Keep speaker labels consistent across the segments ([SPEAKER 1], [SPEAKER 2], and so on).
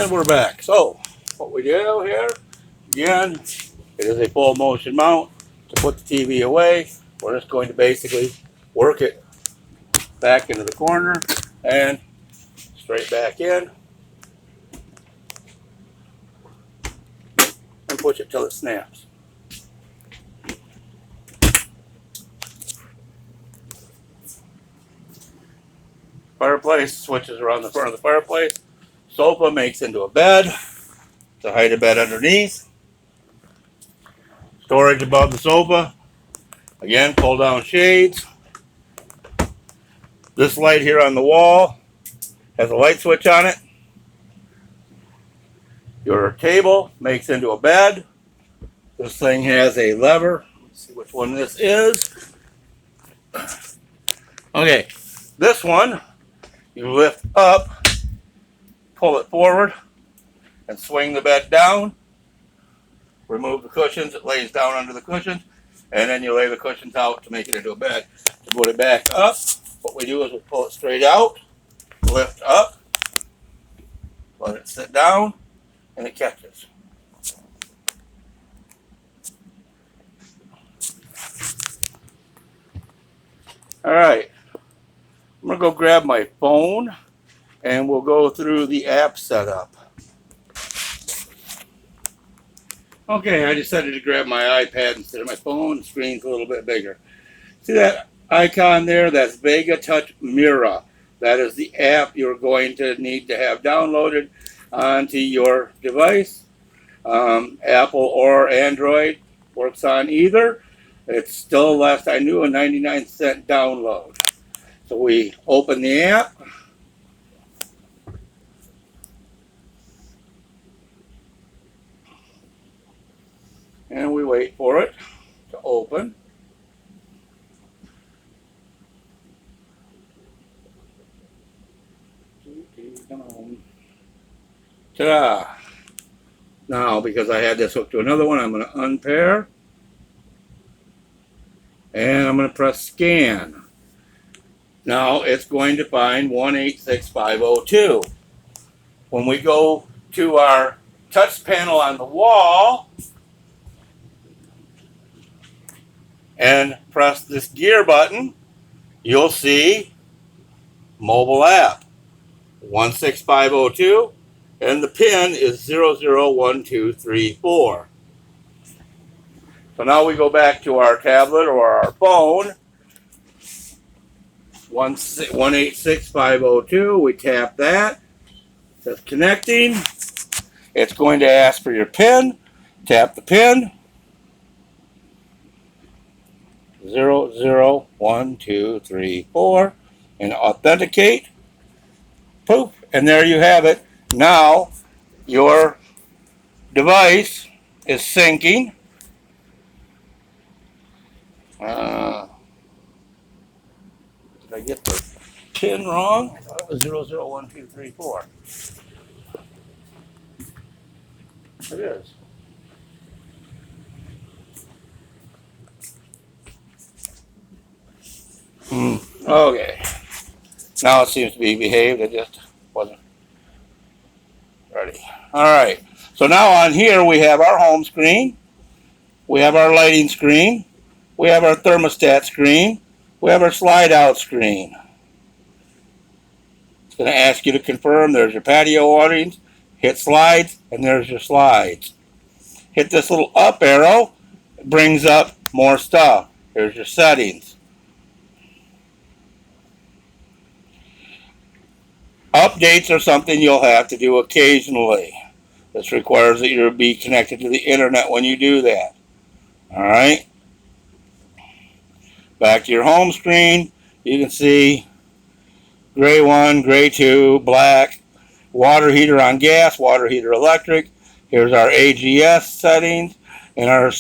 [SPEAKER 1] And we're back. So, what we do here, again, it is a full motion mount to put the TV away. We're just going to basically work it back into the corner and straight back in and push it till it snaps. Fireplace switches around the front of the fireplace. Sofa makes into a bed to hide a bed underneath. Storage above the sofa. Again, pull down shades. This light here on the wall has a light switch on it. Your table makes into a bed. This thing has a lever. Let's see which one this is. Okay, this one you lift up, pull it forward, and swing the bed down. Remove the cushions. It lays down under the cushions, and then you lay the cushions out to make it into a bed. To put it back up, what we do is we pull it straight out, lift up, let it sit down, and it catches. All right, I'm gonna go grab my phone and we'll go through the app setup. Okay, I decided to grab my iPad instead of my phone. The screen's a little bit bigger. See that icon there? That's Vega Touch Mira. That is the app you're going to need to have downloaded onto your device. Apple or Android, works on either. It's still, last I knew, a 99-cent download. So we open the app. And we wait for it to open. Ta-da! Now, because I had this hooked to another one, I'm going to unpair. And I'm going to press scan. Now it's going to find 186502. When we go to our touch panel on the wall and press this gear button, you'll see mobile app 16502, and the pin is 001234. So now we go back to our tablet or our phone, 186502, we tap that, it says connecting. It's going to ask for your pin, tap the pin, 001234, and authenticate. Poof, and there you have it. Now your device is syncing. Did I get the pin wrong? I thought it was 001234. It is. Okay. Now it seems to be behaved. It just wasn't ready. All right. So now on here we have our home screen. We have our lighting screen. We have our thermostat screen. We have our slide out screen. It's going to ask you to confirm. There's your patio awnings. Hit slides, and there's your slides. Hit this little up arrow. It brings up more stuff. There's your settings. Updates are something you'll have to do occasionally. This requires that you be connected to the internet when you do that. All right. Back to your home screen, you can see gray 1, gray 2, black, water heater on gas, water heater electric. Here's our AGS settings and our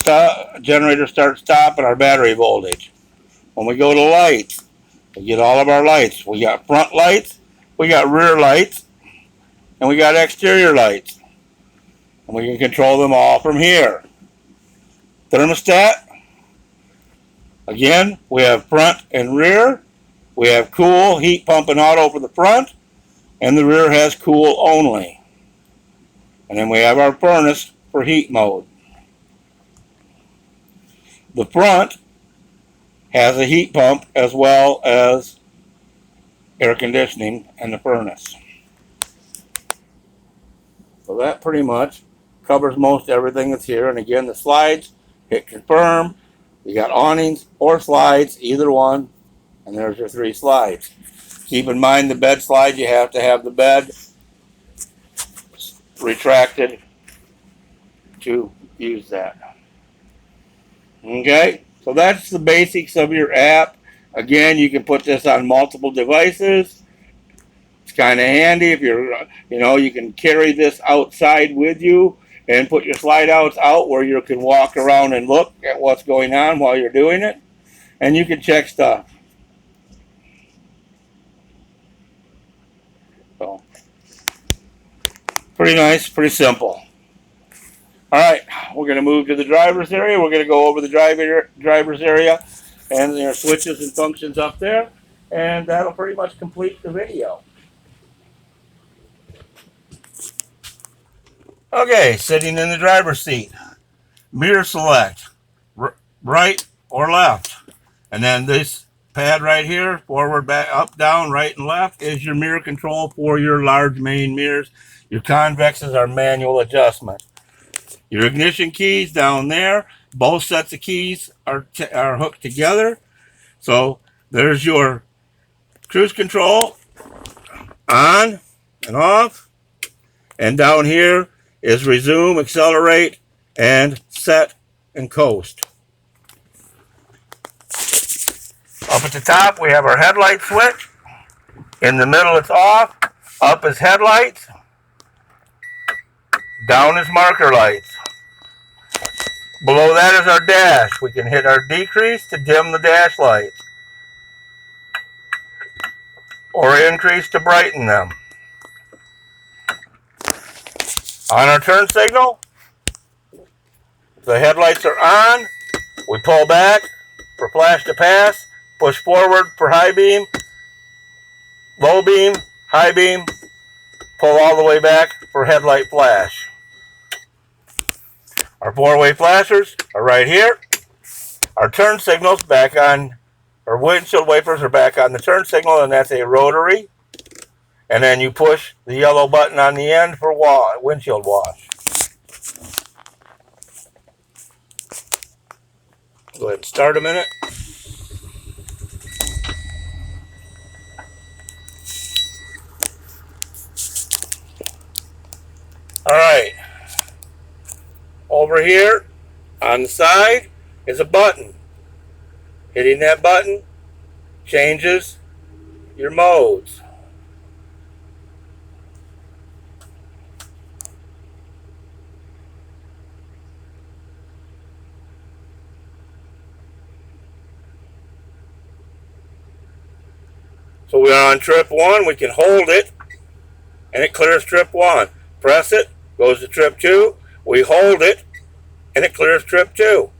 [SPEAKER 1] generator start stop and our battery voltage. When we go to lights, we get all of our lights. We got front lights, we got rear lights, and we got exterior lights. And we can control them all from here. Thermostat. Again, we have front and rear. We have cool, heat pump, and auto for the front, and the rear has cool only. And then we have our furnace for heat mode. The front has a heat pump as well as air conditioning and the furnace. So that pretty much covers most everything that's here. And again, the slides, hit confirm. You got awnings or slides, either one. And there's your 3 slides. Keep in mind the bed slide, you have to have the bed retracted to use that. Okay, so that's the basics of your app. Again, you can put this on multiple devices. It's kind of handy if you're, you can carry this outside with you and put your slide outs out where you can walk around and look at what's going on while you're doing it. And you can check stuff. So, pretty nice, pretty simple. All right, we're going to move to the driver's area. We're going to go over the driver's area and their switches and functions up there. And that'll pretty much complete the video. Okay, sitting in the driver's seat. Mirror select, right or left. And then this pad right here, forward, back, up, down, right, and left, is your mirror control for your large main mirrors. Your convexes are manual adjustment. Your ignition keys down there, both sets of keys are hooked together. So there's your cruise control, on and off. And down here is resume, accelerate, and set and coast. Up at the top, we have our headlight switch. In the middle, it's off. Up is headlights. Down is marker lights. Below that is our dash. We can hit our decrease to dim the dash lights, or increase to brighten them. On our turn signal, the headlights are on. We pull back for flash to pass, push forward for high beam, low beam, high beam, pull all the way back for headlight flash. Our 4-way flashers are right here. Our turn signals back on, our windshield wipers are back on the turn signal, and that's a rotary. And then you push the yellow button on the end for windshield wash. Go ahead and start a minute. All right. Over here on the side is a button. Hitting that button changes your modes. So we're on trip 1, we can hold it and it clears trip 1. Press it, goes to trip 2, we hold it and it clears trip 2.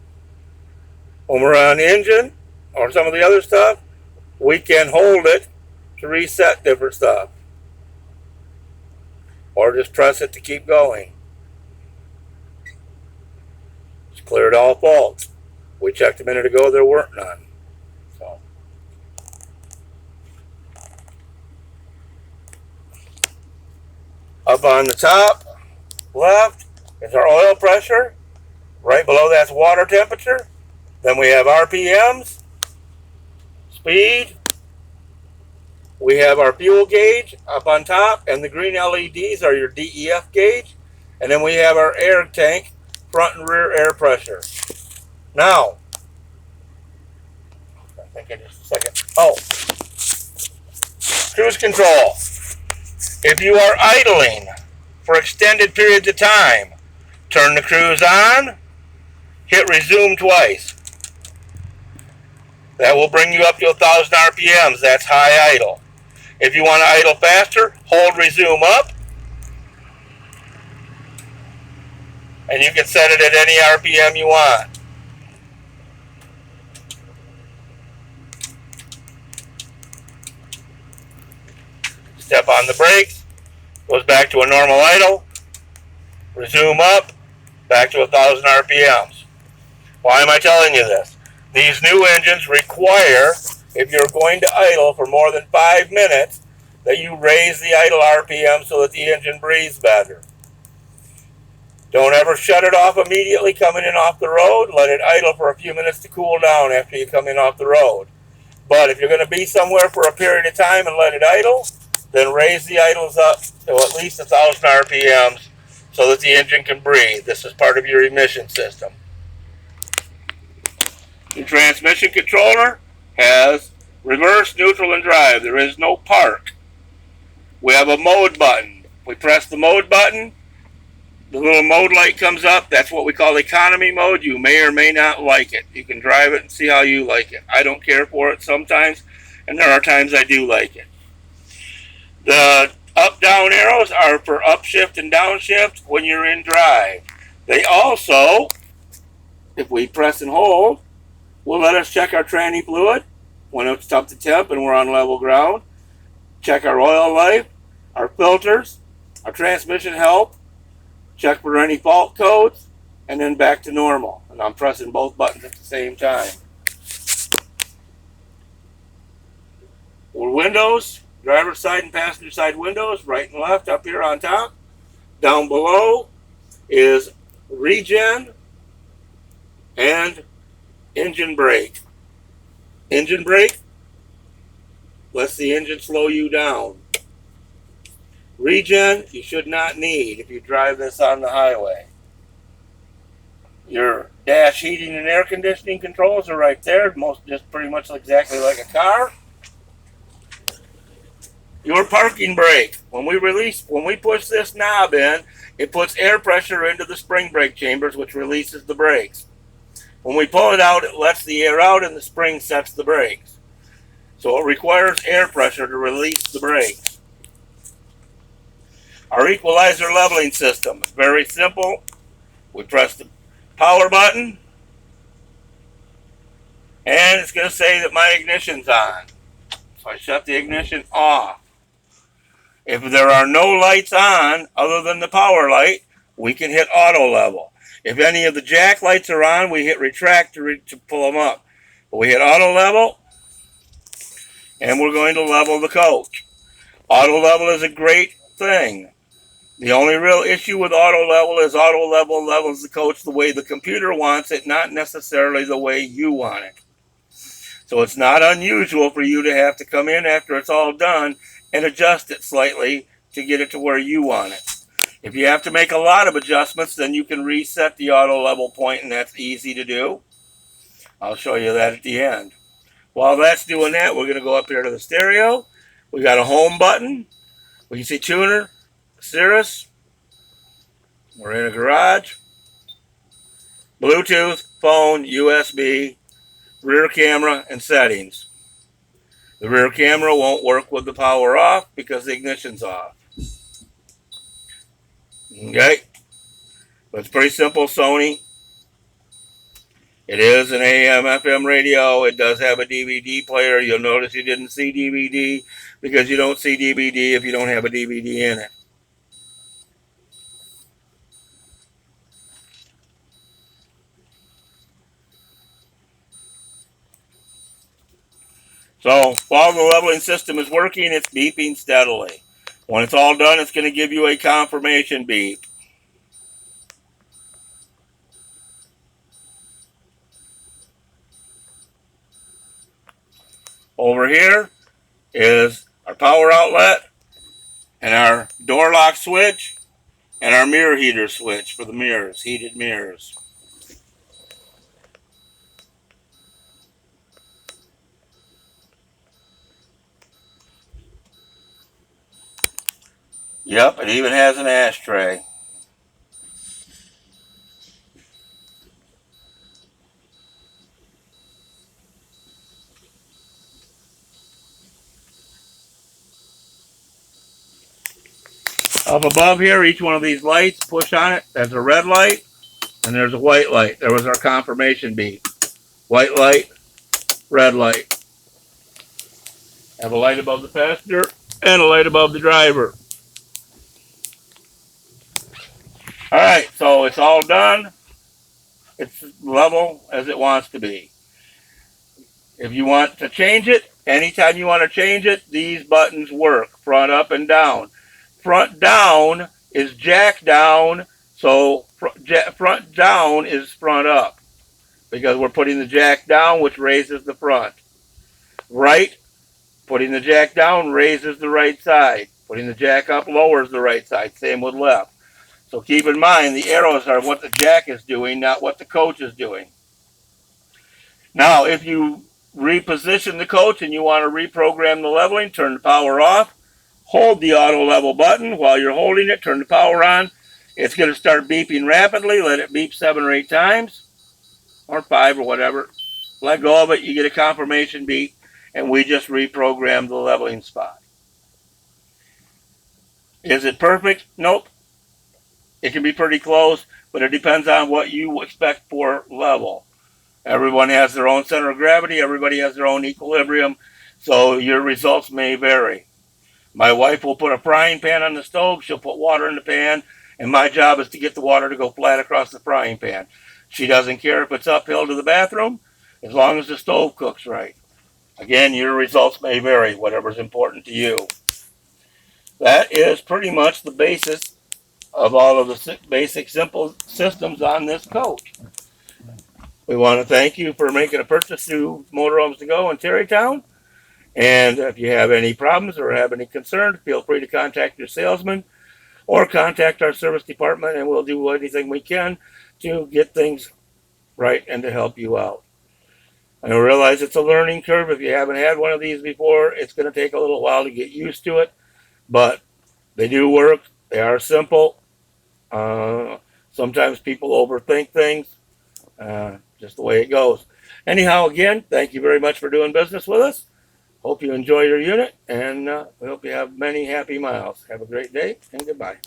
[SPEAKER 1] When we're on engine or some of the other stuff, we can hold it to reset different stuff. Or just press it to keep going. It's cleared all faults. We checked a minute ago, there weren't none. So. Up on the top left is our oil pressure. Right below that's water temperature. Then we have RPMs, speed. We have our fuel gauge up on top, and the green LEDs are your DEF gauge. And then we have our air tank, front and rear air pressure. Now, I think in just a second. Oh, cruise control. If you are idling for extended periods of time, turn the cruise on, hit resume twice. That will bring you up to 1,000 RPMs. That's high idle. If you want to idle faster, hold resume up. And you can set it at any RPM you want. Step on the brakes. Goes back to a normal idle. Resume up, back to 1,000 RPMs. Why am I telling you this? These new engines require, if you're going to idle for more than 5 minutes, that you raise the idle RPM so that the engine breathes better. Don't ever shut it off immediately coming in off the road. Let it idle for a few minutes to cool down after you come in off the road. But if you're going to be somewhere for a period of time and let it idle, then raise the idles up to at least 1,000 RPMs so that the engine can breathe. This is part of your emission system. The transmission controller has reverse, neutral, and drive. There is no park. We have a mode button. We press the mode button. The little mode light comes up. That's what we call economy mode. You may or may not like it. You can drive it and see how you like it. I don't care for it sometimes, and there are times I do like it. The up-down arrows are for upshift and downshift when you're in drive. They also, if we press and hold, will let us check our tranny fluid when it's up to temp and we're on level ground. Check our oil life, our filters, our transmission health, check for any fault codes, and then back to normal. And I'm pressing both buttons at the same time. For windows, driver's side and passenger side windows, right and left up here on top. Down below is Regen and engine brake. Engine brake lets the engine slow you down. Regen, you should not need if you drive this on the highway. Your dash heating and air conditioning controls are right there, just pretty much exactly like a car. Your parking brake, when we push this knob in, it puts air pressure into the spring brake chambers, which releases the brakes. When we pull it out, it lets the air out and the spring sets the brakes. So it requires air pressure to release the brakes. Our equalizer leveling system is very simple. We press the power button, and it's going to say that my ignition's on. So I shut the ignition off. If there are no lights on other than the power light, we can hit auto level. If any of the jack lights are on, we hit retract to pull them up. But we hit auto level, and we're going to level the coach. Auto level is a great thing. The only real issue with auto level is auto level levels the coach the way the computer wants it, not necessarily the way you want it. So it's not unusual for you to have to come in after it's all done and adjust it slightly to get it to where you want it. If you have to make a lot of adjustments, then you can reset the auto level point, and that's easy to do. I'll show you that at the end. While that's doing that, we're going to go up here to the stereo. We got a home button. We can see tuner, Cirrus. We're in a garage. Bluetooth, phone, USB, rear camera, and settings. The rear camera won't work with the power off because the ignition's off. Okay, but it's pretty simple. Sony. It is an AM FM radio. It does have a DVD player. You'll notice you didn't see DVD because you don't see DVD if you don't have a DVD in it. So while the leveling system is working, it's beeping steadily. When it's all done, it's going to give you a confirmation beep. Over here is our power outlet and our door lock switch and our mirror heater switch for the mirrors, heated mirrors. Yep, it even has an ashtray. Up above here, each one of these lights, push on it, there's a red light, and there's a white light. There was our confirmation beep. White light, red light. Have a light above the passenger and a light above the driver. All right, so it's all done. It's level as it wants to be. If you want to change it, anytime you want to change it, these buttons work, front, up, and down. Front down is jack down, so front down is front up because we're putting the jack down, which raises the front. Right, putting the jack down raises the right side. Putting the jack up lowers the right side. Same with left. So keep in mind the arrows are what the jack is doing, not what the coach is doing. Now, if you reposition the coach and you want to reprogram the leveling, turn the power off, hold the auto level button. While you're holding it, turn the power on. It's going to start beeping rapidly. Let it beep 7 or 8 times, or 5 or whatever. Let go of it, you get a confirmation beep, and we just reprogrammed the leveling spot. Is it perfect? Nope. It can be pretty close, but it depends on what you expect for level. Everyone has their own center of gravity. Everybody has their own equilibrium. So your results may vary. My wife will put a frying pan on the stove. She'll put water in the pan. And my job is to get the water to go flat across the frying pan. She doesn't care if it's uphill to the bathroom, as long as the stove cooks right. Again, your results may vary, whatever's important to you. That is pretty much the basis of all of the basic simple systems on this coach. We want to thank you for making a purchase through Motorhomes to Go in TerryTown. And if you have any problems or have any concerns, feel free to contact your salesman or contact our service department, and we'll do anything we can to get things right and to help you out. I realize it's a learning curve. If you haven't had one of these before, it's going to take a little while to get used to it, but they do work. They are simple. Sometimes people overthink things. Just the way it goes. Anyhow, again, thank you very much for doing business with us. Hope you enjoy your unit, and we hope you have many happy miles. Have a great day, and goodbye.